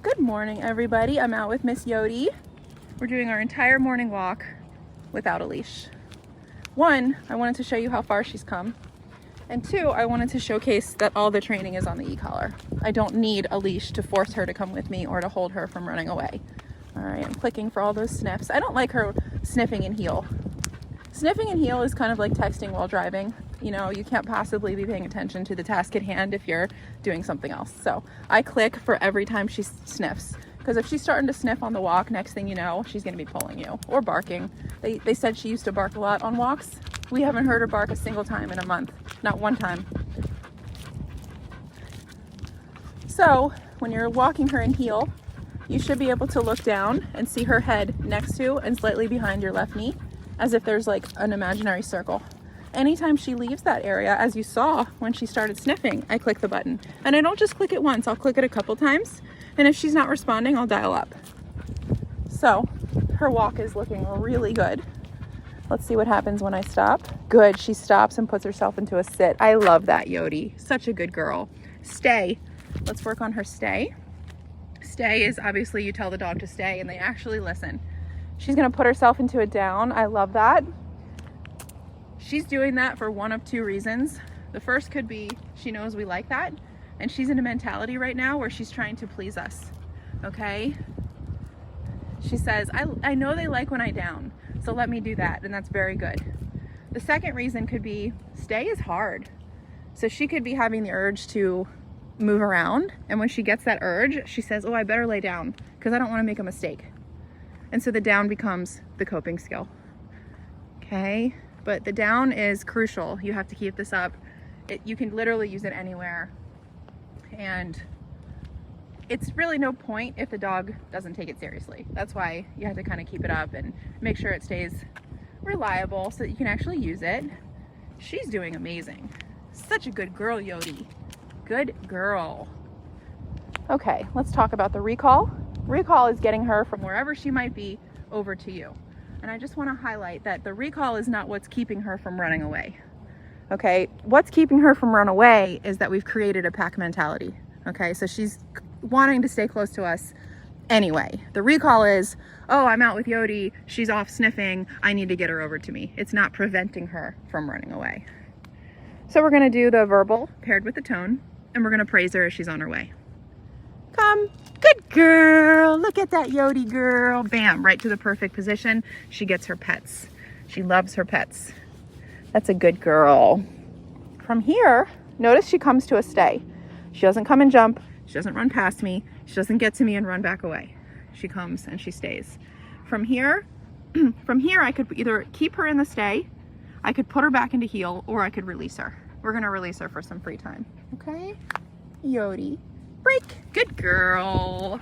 Good morning, everybody. I'm out with Miss Yotie. We're doing our entire morning walk without a leash. One, I wanted to show you how far she's come. And two, I wanted to showcase that all the training is on the e-collar. I don't need a leash to force her to come with me or to hold her from running away. All right, I'm clicking for all those sniffs. I don't like her sniffing in heel. Sniffing in heel is kind of like texting while driving. You know, you can't possibly be paying attention to the task at hand if you're doing something else. So I click for every time she sniffs, because if she's starting to sniff on the walk, next thing you know, she's going to be pulling you or barking. They said she used to bark a lot on walks. We haven't heard her bark a single time in a month, not one time. So when you're walking her in heel, you should be able to look down and see her head next to and slightly behind your left knee, as if there's like an imaginary circle. Anytime she leaves that area, as you saw when she started sniffing, I click the button. And I don't just click it once, I'll click it a couple times. And if she's not responding, I'll dial up. So her walk is looking really good. Let's see what happens when I stop. Good, she stops and puts herself into a sit. I love that, Yotie. Such a good girl. Stay. Let's work on her stay. Stay is obviously you tell the dog to stay and they actually listen. She's gonna put herself into a down. I love that. She's doing that for one of two reasons. The first could be she knows we like that, and she's in a mentality right now where she's trying to please us, okay? She says, I know they like when I down, so let me do that, and that's very good. The second reason could be stay is hard. So she could be having the urge to move around, and when she gets that urge, she says, oh, I better lay down because I don't want to make a mistake. And so the down becomes the coping skill, okay? But the down is crucial. You have to keep this up. You can literally use it anywhere. And it's really no point if the dog doesn't take it seriously. That's why you have to kind of keep it up and make sure it stays reliable so that you can actually use it. She's doing amazing. Such a good girl, Yotie. Good girl. Okay, let's talk about the recall. Recall is getting her from wherever she might be over to you. And I just want to highlight that the recall is not what's keeping her from running away. Okay, what's keeping her from run away is that we've created a pack mentality. Okay, so she's wanting to stay close to us anyway. The recall is, oh, I'm out with Yotie, she's off sniffing, I need to get her over to me. It's not preventing her from running away. So we're going to do the verbal paired with the tone, and we're going to praise her as she's on her way. Come. Good girl. Look at that Yotie girl. Bam, right to the perfect position. She gets her pets. She loves her pets. That's a good girl. From here, notice she comes to a stay. She doesn't come and jump. She doesn't run past me. She doesn't get to me and run back away. She comes and she stays. From here, I could either keep her in the stay, I could put her back into heel, or I could release her. We're going to release her for some free time. Okay? Yotie. Break. Good girl.